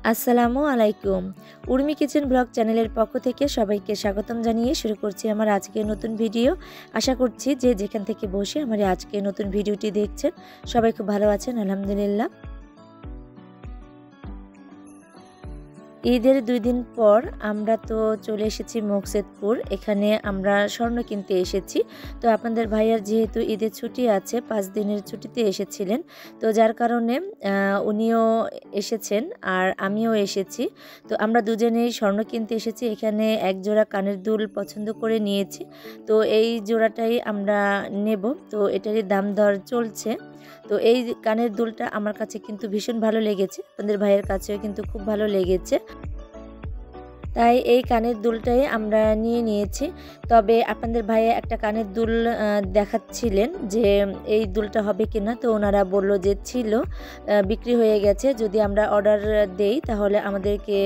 আসসালামু আলাইকুম। Urmi kitchen blog চ্যানেলের পক্ষ থেকে সবাইকে স্বাগতম জানিয়ে শুরু করছি আমার আজকের নতুন ভিডিও। আশা করছি যে যেখান থেকে বসে আমার আজকের নতুন ভিডিওটি দেখছেন সবাই খুব ভালো আছেন আলহামদুলিল্লাহ। ঈদের ২ দিন পর আমরা তো চলে এসেছি মুকসেদপুর। এখানে আমরা স্বর্ণ কিনতে এসেছি। তো আপনাদের ভাইয়ার যেহেতু ঈদের ছুটি আছে ৫ দিনের ছুটিতে এসেছিলেন। তো যার কারণে উনিও এসেছেন আর আমিও এসেছি। তো আমরা দুজনেই স্বর্ণ কিনতে এসেছি। এখানে এক জোড়া কানের দুল পছন্দ করে নিয়েছি। তো এই জোড়াটাই আমরা নেব। তো এটারই দাম দর চলছে। তো এই কানের দুলটা আমার কাছে কিন্তু ভীষণ ভালো লেগেছে। আপনাদের ভাইয়ের কাছেও কিন্তু খুব ভালো লেগেছে। তাই এই কানের দুলটাই আমরা নিয়ে নিয়েছি। তবে আপনাদের ভাইয়া একটা কানের দুল দেখাচ্ছিলেন যে এই দুলটা হবে কিনা। তো ওনারা বলল যে ছিল, বিক্রি হয়ে গেছে। যদি আমরা অর্ডার দেই তাহলে আমাদেরকে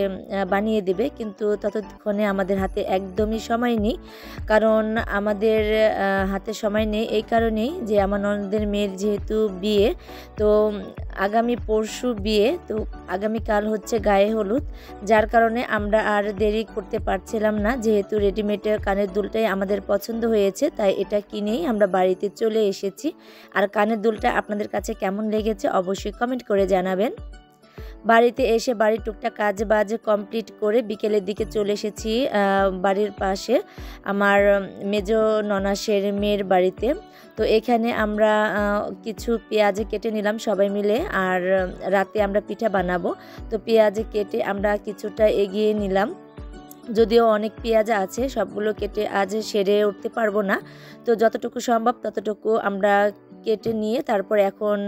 বানিয়ে দেবে। কিন্তু ততক্ষণে আমাদের হাতে একদমই সময় নেই। কারণ আমাদের হাতে সময় নেই এই কারণেই যে আমার ননদের মেয়ের যেহেতু বিয়ে, তো আগামী পরশু বিয়ে, তো আগামীকাল হচ্ছে গায়ে হলুদ। যার কারণে আমরা আর দেরি করতে পারছিলাম না। যেহেতু রেডিমেড কানের দুলটাই আমাদের পছন্দ হয়েছে, তাই এটা কিনেই আমরা বাড়িতে চলে এসেছি। আর কানের দুলটা আপনাদের কাছে কেমন লেগেছে অবশ্যই কমেন্ট করে জানাবেন। বাড়িতে এসে বাড়ির টুকটাক কাজ বাজ কমপ্লিট করে বিকেলের দিকে চলে এসেছি বাড়ির পাশে আমার মেজো ননাসের মেয়ের বাড়িতে। তো এখানে আমরা কিছু পেঁয়াজ কেটে নিলাম সবাই মিলে, আর রাতে আমরা পিঠা বানাবো। তো পেঁয়াজ কেটে আমরা কিছুটা এগিয়ে নিলাম। যদিও অনেক পেঁয়াজ আছে, সবগুলো কেটে আজ সেরে উঠতে পারবো না। তো যতটুকু সম্ভব ততটুকু আমরা কেটে নিয়ে তারপর এখন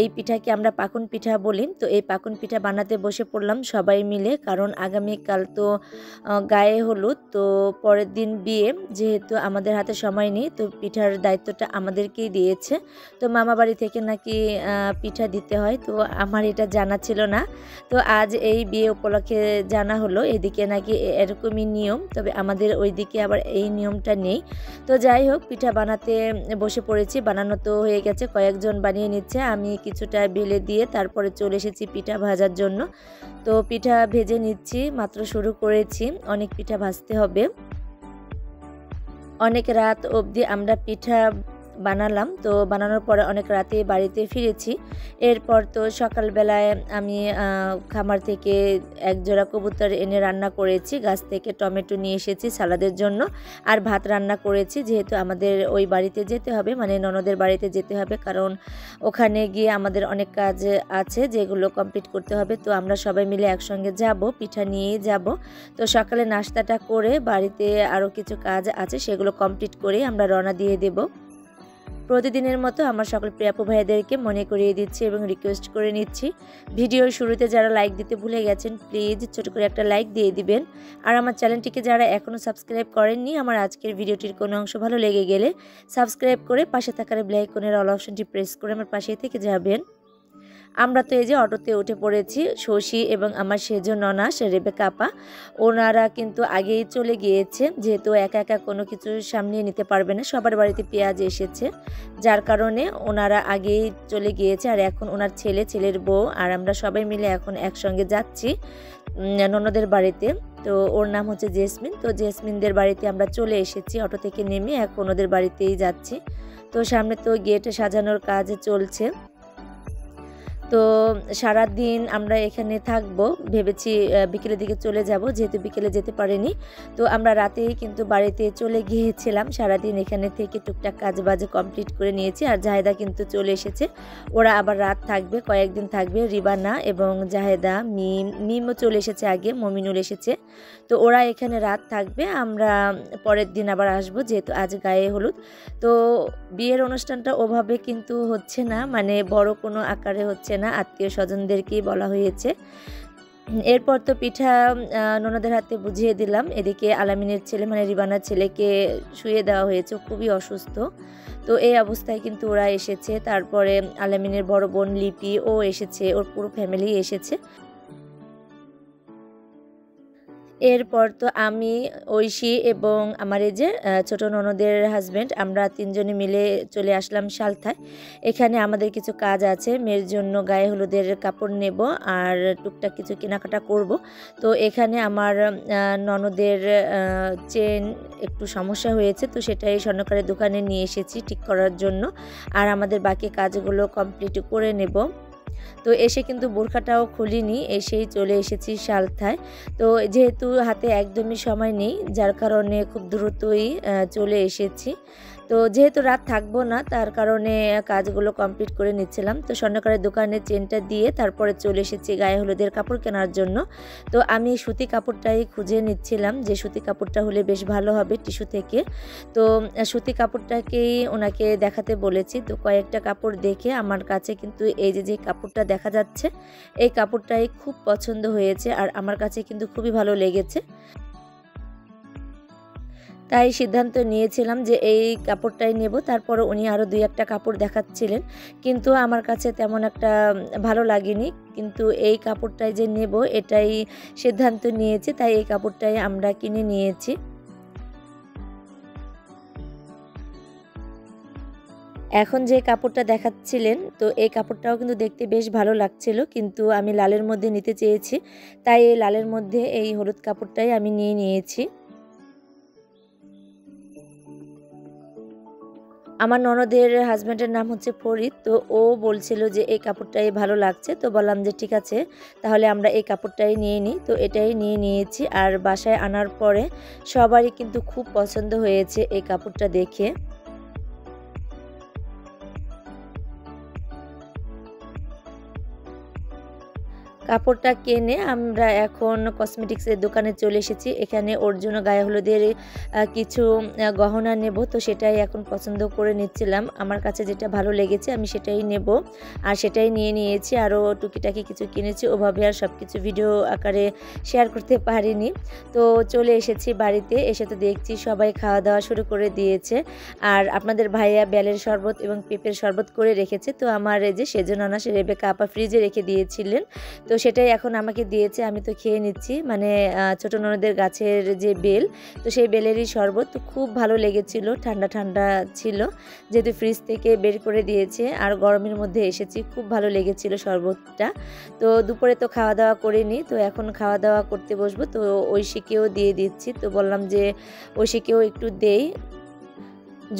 এই পিঠাকে আমরা পাকুন পিঠা বলি। তো এই পাকুন পিঠা বানাতে বসে পড়লাম সবাই মিলে। কারণ আগামীকাল তো গায়ে হলুদ, তো পরের দিন বিয়ে। যেহেতু আমাদের হাতে সময় নেই, তো পিঠার দায়িত্বটা আমাদেরকেই দিয়েছে। তো মামা বাড়ি থেকে নাকি পিঠা দিতে হয়, তো আমার এটা জানা ছিল না। তো আজ এই বিয়ে উপলক্ষে জানা হলো এদিকে নাকি এরকমই নিয়ম। তবে আমাদের ওইদিকে আবার এই নিয়মটা নেই। তো যাই হোক, পিঠা বানাতে বসে পড়েছি। বানানো তো হয়ে গেছে, কয়েকজন বানিয়ে নিচ্ছে। আমি কিছুটা বেলে দিয়ে তারপরে চলে এসেছি পিঠা ভাজার জন্য। তো পিঠা ভেজে নিচ্ছি, মাত্র শুরু করেছি। অনেক পিঠা ভাজতে হবে। অনেক রাত অবধি আমরা পিঠা বানালাম। তো বানানোর পরে অনেক রাতে বাড়িতে ফিরেছি। এরপর তো সকালবেলায় আমি খামার থেকে এক জোড়া কবুতর এনে রান্না করেছি। গাছ থেকে টমেটো নিয়ে এসেছি সালাদের জন্য, আর ভাত রান্না করেছি। যেহেতু আমাদের ওই বাড়িতে যেতে হবে, মানে ননদের বাড়িতে যেতে হবে, কারণ ওখানে গিয়ে আমাদের অনেক কাজ আছে যেগুলো কমপ্লিট করতে হবে। তো আমরা সবাই মিলে একসঙ্গে যাব, পিঠা নিয়েই যাব। তো সকালে নাস্তাটা করে বাড়িতে আরও কিছু কাজ আছে, সেগুলো কমপ্লিট করে আমরা রওনা দিয়ে দেব। প্রতিদিনের মতো আমার সকল প্রিয়াপু ভাইদেরকে মনে করিয়ে দিচ্ছি এবং রিকোয়েস্ট করে নিচ্ছি, ভিডিওর শুরুতে যারা লাইক দিতে ভুলে গেছেন প্লিজ ছোট করে একটা লাইক দিয়ে দিবেন। আর আমার চ্যানেলটিকে যারা এখনও সাবস্ক্রাইব করেননি, আমার আজকের ভিডিওটির কোনো অংশ ভালো লেগে গেলে সাবস্ক্রাইব করে পাশে থাকার বেল আইকনের অল অপশনটি প্রেস করে আমার পাশে থেকে যাবেন। আমরা তো এই যে অটোতে উঠে পড়েছি, শশী এবং আমার সেজ ননাস রেবেকা আপা। ওনারা কিন্তু আগেই চলে গিয়েছে, যেহেতু একা একা কোনো কিছু সামনে নিতে পারবে না। সবার বাড়িতে পেঁয়াজ এসেছে, যার কারণে ওনারা আগেই চলে গিয়েছে। আর এখন ওনার ছেলের বউ আর আমরা সবাই মিলে এখন একসঙ্গে যাচ্ছি ননদের বাড়িতে। তো ওর নাম হচ্ছে জেসমিন। তো জেসমিনদের বাড়িতে আমরা চলে এসেছি অটো থেকে নেমে, এখন ওদের বাড়িতেই যাচ্ছি। তো সামনে তো গেটে সাজানোর কাজ চলছে। তো সারা দিন আমরা এখানে থাকবো, ভেবেছি বিকেলের দিকে চলে যাব, যেহেতু বিকেলে যেতে পারিনি। তো আমরা রাতেই কিন্তু বাড়িতে চলে গিয়েছিলাম। সারাদিন এখানে থেকে টুকটাক কাজ বাজ কমপ্লিট করে নিয়েছি। আর জাহেদা কিন্তু চলে এসেছে, ওরা আবার রাত থাকবে, কয়েকদিন থাকবে। রিবানা এবং জাহেদা, মিমও চলে এসেছে আগে, মমিনুল এসেছে। তো ওরা এখানে রাত থাকবে, আমরা পরের দিন আবার আসবো, যেহেতু আজ গায়ে হলুদ। তো বিয়ের অনুষ্ঠানটা ওভাবে কিন্তু হচ্ছে না, মানে বড় কোনো আকারে হচ্ছে না, আত্মীয় স্বজনদেরকেই বলা হয়েছে। এরপর তো পিঠা ননদের হাতে বুঝিয়ে দিলাম। এদিকে আলামিনের ছেলে মানে রিবানার ছেলেকে শুয়ে দেওয়া হয়েছে, খুবই অসুস্থ। তো এই অবস্থায় কিন্তু ওরা এসেছে। তারপরে আলামিনের বড় বোন লিপি ও এসেছে, ওর পুরো ফ্যামিলি এসেছে। এরপর তো আমি, ঐশী এবং আমার এই যে ছোট ননদের হাজব্যান্ড, আমরা তিনজনে মিলে চলে আসলাম সালথায়। এখানে আমাদের কিছু কাজ আছে, মেয়ের জন্য গায়ে হলুদের কাপড় নেব আর টুকটাক কিছু কেনাকাটা করব। তো এখানে আমার ননদের চেন একটু সমস্যা হয়েছে, তো সেটাই স্বর্ণকারের দোকানে নিয়ে এসেছি ঠিক করার জন্য, আর আমাদের বাকি কাজগুলো কমপ্লিট করে নেব। তো এসে কিন্তু বোরখাটাও খুলিনি, এসেই চলে এসেছি সালথায়। তো যেহেতু হাতে একদমই সময় নেই, যার কারণে খুব দ্রুতই চলে এসেছি। তো যেহেতু রাত থাকবো না, তার কারণে কাজগুলো কমপ্লিট করে নিচ্ছিলাম। তো স্বর্ণকারের দোকানে চেনটা দিয়ে তারপরে চলে এসেছি গায়ে হলুদের কাপড় কেনার জন্য। তো আমি সুতি কাপড়টাই খুঁজে নিচ্ছিলাম যে সুতি কাপড়টা হলে বেশ ভালো হবে টিস্যু থেকে। তো সুতি কাপড়টাকেই ওনাকে দেখাতে বলেছি। তো কয়েকটা কাপড় দেখে আমার কাছে কিন্তু এই যে কাপড়টা দেখা যাচ্ছে, এই কাপড়টাই খুব পছন্দ হয়েছে আর আমার কাছে কিন্তু খুবই ভালো লেগেছে। তাই সিদ্ধান্ত নিয়েছিলাম যে এই কাপড়টাই নেব। তারপরে উনি আরও 2-1টা কাপড় দেখাচ্ছিলেন, কিন্তু আমার কাছে তেমন একটা ভালো লাগেনি। কিন্তু এই কাপড়টাই যে নেব এটাই সিদ্ধান্ত নিয়েছি, তাই এই কাপড়টাই আমরা কিনে নিয়েছি। এখন যে কাপড়টা দেখাচ্ছিলেন, তো এই কাপড়টাও কিন্তু দেখতে বেশ ভালো লাগছিল, কিন্তু আমি লালের মধ্যে নিতে চেয়েছি, তাই এই লালের মধ্যে এই হলুদ কাপড়টাই আমি নিয়ে নিয়েছি। আমার ননদের হাজব্যান্ডের নাম হচ্ছে ফরিদ। তো ও বলছিল যে এই কাপড়টাই ভালো লাগছে, তো বললাম যে ঠিক আছে, তাহলে আমরা এই কাপড়টাই নিয়ে নিই। তো এটাই নিয়ে নিয়েছি, আর বাসায় আনার পরে সবারই কিন্তু খুব পছন্দ হয়েছে এই কাপড়টা দেখে। কাপড়টা কিনে আমরা এখন কসমেটিক্সের দোকানে চলে এসেছি। এখানে ওর জন্য গায়ে হলুদের কিছু গহনা নেব, তো সেটাই এখন পছন্দ করে নিচ্ছিলাম। আমার কাছে যেটা ভালো লেগেছে আমি সেটাই নেব, আর সেটাই নিয়ে নিয়েছি। আরও টুকিটাকি কিছু কিনেছি, ওভাবে আর সব কিছু ভিডিও আকারে শেয়ার করতে পারিনি। তো চলে এসেছি বাড়িতে, এসে তো দেখছি সবাই খাওয়া দাওয়া শুরু করে দিয়েছে। আর আপনাদের ভাইয়া বেলের শরবত এবং পেঁপের শরবত করে রেখেছে। তো আমার এই যে সেজনানা সে রেবেকা আপা ফ্রিজে রেখে দিয়েছিলেন, তো সেটাই এখন আমাকে দিয়েছে, আমি তো খেয়ে নিচ্ছি। মানে ছোট ননদের গাছের যে বেল, তো সেই বেলেরই শরবত। তো খুব ভালো লেগেছিল, ঠান্ডা ঠান্ডা ছিল, যেহেতু ফ্রিজ থেকে বের করে দিয়েছে আর গরমের মধ্যে এসেছি, খুব ভালো লেগেছিল শরবতটা। তো দুপুরে তো খাওয়া দাওয়া করিনি, তো এখন খাওয়া দাওয়া করতে বসবো। তো ঐশীকেও দিয়ে দিচ্ছি, তো বললাম যে ঐশীকেও একটু দেই।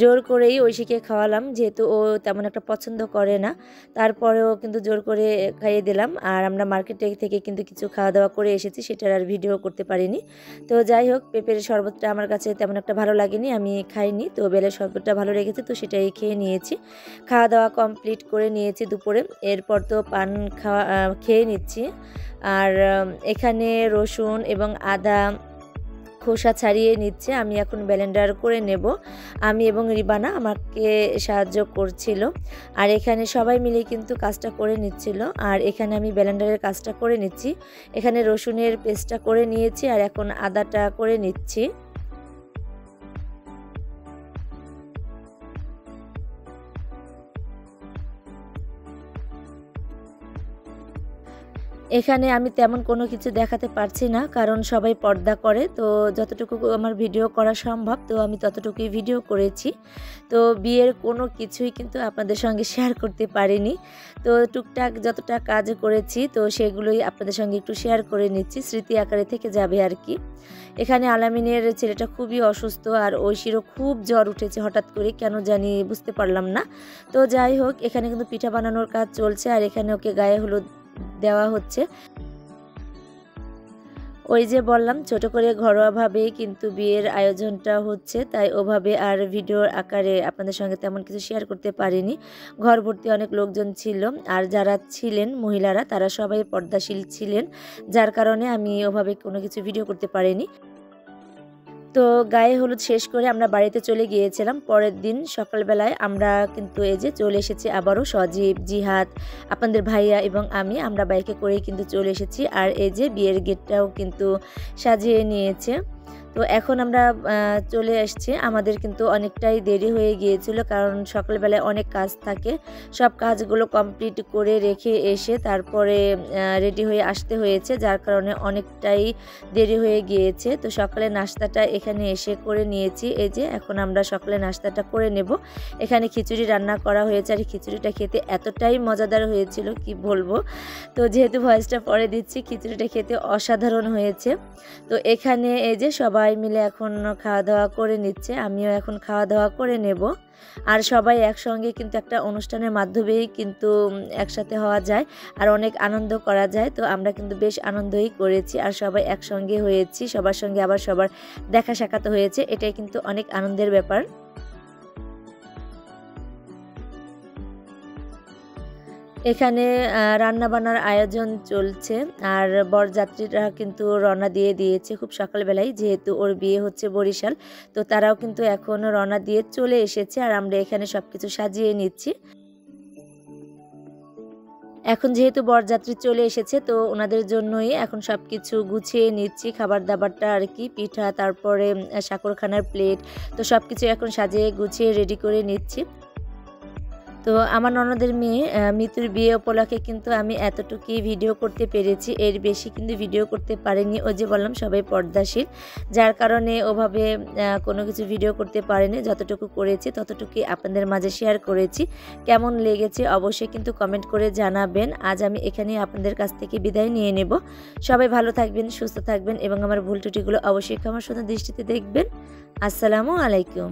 জোর করেই ঐশীকে খাওয়ালাম, যেহেতু ও তেমন একটা পছন্দ করে না, তারপরেও কিন্তু জোর করে খাইয়ে দিলাম। আর আমরা মার্কেটে থেকে কিন্তু কিছু খাওয়া দাওয়া করে এসেছি, সেটার আর ভিডিও করতে পারিনি। তো যাই হোক, পেঁপের শরবতটা আমার কাছে তেমন একটা ভালো লাগেনি, আমি খাইনি। তো বেলের শরবতটা ভালো লেগেছে, তো সেটাই খেয়ে নিয়েছি। খাওয়া দাওয়া কমপ্লিট করে নিয়েছি দুপুরে। এরপর তো পান খেয়ে নিচ্ছি। আর এখানে রসুন এবং আদা খোসা ছাড়িয়ে নিচ্ছে, আমি এখন ব্লেন্ডার করে নেব। আমি এবং রিবানা আমাকে সাহায্য করছিল, আর এখানে সবাই মিলে কিন্তু কাজটা করে নিচ্ছিল। আর এখানে আমি ব্লেন্ডারের কাজটা করে নিচ্ছি। এখানে রসুনের পেস্টটা করে নিয়েছি, আর এখন আদাটা করে নিচ্ছি। এখানে আমি তেমন কোনো কিছু দেখাতে পারছি না, কারণ সবাই পর্দা করে। তো যতটুকু আমার ভিডিও করা সম্ভব, তো আমি ততটুকুই ভিডিও করেছি। তো বিয়ের কোনো কিছুই কিন্তু আপনাদের সঙ্গে শেয়ার করতে পারিনি। তো টুকটাক যতটা কাজ করেছি, তো সেগুলোই আপনাদের সঙ্গে একটু শেয়ার করে নিচ্ছি, স্মৃতি আকারে থেকে যাবে আর কি। এখানে আলামিনের ছেলেটা খুবই অসুস্থ, আর ঐশীরও খুব জ্বর উঠেছে হঠাৎ করে, কেন জানি বুঝতে পারলাম না। তো যাই হোক, এখানে কিন্তু পিঠা বানানোর কাজ চলছে, আর এখানে ওকে গায়ে হলুদ দেওয়া হচ্ছে। ওই যে বললাম, ছোট করে ঘরোয়াভাবেই কিন্তু বিয়ের আয়োজনটা হচ্ছে, তাই ওভাবে আর ভিডিওর আকারে আপনাদের সঙ্গে তেমন কিছু শেয়ার করতে পারিনি। ঘর ভর্তি অনেক লোকজন ছিল, আর যারা ছিলেন মহিলারা তারা সবাই পর্দাশীল ছিলেন, যার কারণে আমি ওভাবে কোনো কিছু ভিডিও করতে পারিনি। তো গায়ে হলুদ শেষ করে আমরা বাড়িতে চলে গিয়েছিলাম। পরের দিন সকালবেলায় আমরা কিন্তু এই যে চলে এসেছি আবারও, সজীব, জিহাদ, আপনাদের ভাইয়া এবং আমরা বাইকে করেই কিন্তু চলে এসেছি। আর এই যে বিয়ের গেটটাও কিন্তু সাজিয়ে নিয়েছে। তো এখন আমরা চলে আসছি। আমাদের কিন্তু অনেকটাই দেরি হয়ে গিয়েছিল, কারণ সকালবেলায় অনেক কাজ থাকে। সব কাজগুলো কমপ্লিট করে রেখে এসে তারপরে রেডি হয়ে আসতে হয়েছে, যার কারণে অনেকটাই দেরি হয়ে গিয়েছে। তো সকালে নাস্তাটা এখানে এসে করে নিয়েছি। এই যে এখন আমরা সকালে নাস্তাটা করে নেব। এখানে খিচুড়ি রান্না করা হয়েছে, আর খিচুড়িটা খেতে এতটাই মজাদার হয়েছিল কি বলবো। তো যেহেতু ভয়েসটা পরে দিচ্ছি, খিচুড়িটা খেতে অসাধারণ হয়েছে। তো এখানে এই যে সবাই মিলে এখন খাওয়া দাওয়া করে নিচ্ছে, আমিও এখন খাওয়া দাওয়া করে নেব। আর সবাই একসঙ্গে কিন্তু একটা অনুষ্ঠানের মাধ্যমেই কিন্তু একসাথে হওয়া যায় আর অনেক আনন্দ করা যায়। তো আমরা কিন্তু বেশ আনন্দই করেছি, আর সবাই একসঙ্গে হয়েছি, সবার সঙ্গে আবার সবার দেখা সাক্ষাৎ হয়েছে, এটাই কিন্তু অনেক আনন্দের ব্যাপার। এখানে রান্নাবান্নার আয়োজন চলছে, আর বরযাত্রীরা কিন্তু রওনা দিয়ে দিয়েছে খুব সকালবেলায়, যেহেতু ওর বিয়ে হচ্ছে বরিশাল। তো তারাও কিন্তু এখন রওনা দিয়ে চলে এসেছে, আর আমরা এখানে সব কিছু সাজিয়ে নিচ্ছি। এখন যেহেতু বরযাত্রী চলে এসেছে, তো ওনাদের জন্যই এখন সব কিছু গুছিয়ে নিচ্ছি, খাবার দাবারটা আর কি, পিঠা, তারপরে সাকরখানার প্লেট, তো সব কিছু এখন সাজিয়ে গুছিয়ে রেডি করে নিচ্ছি। তো আমার ননদের মেয়ে মিতুর বিয়ে উপলক্ষে কিন্তু আমি এতটুকুই ভিডিও করতে পেরেছি, এর বেশি কিন্তু ভিডিও করতে পারিনি। ওই যে বললাম সবাই পর্দাশীল, যার কারণে ওভাবে কোনো কিছু ভিডিও করতে পারিনি। যতটুকু করেছি ততটুকুই আপনাদের মাঝে শেয়ার করেছি। কেমন লেগেছে অবশ্যই কিন্তু কমেন্ট করে জানাবেন। আজ আমি এখানেই আপনাদের কাছ থেকে বিদায় নিয়ে নেব। সবাই ভালো থাকবেন, সুস্থ থাকবেন, এবং আমার ভুল ত্রুটিগুলো অবশ্যই ক্ষমার সুন্দর দৃষ্টিতে দেখবেন। আসসালামু আলাইকুম।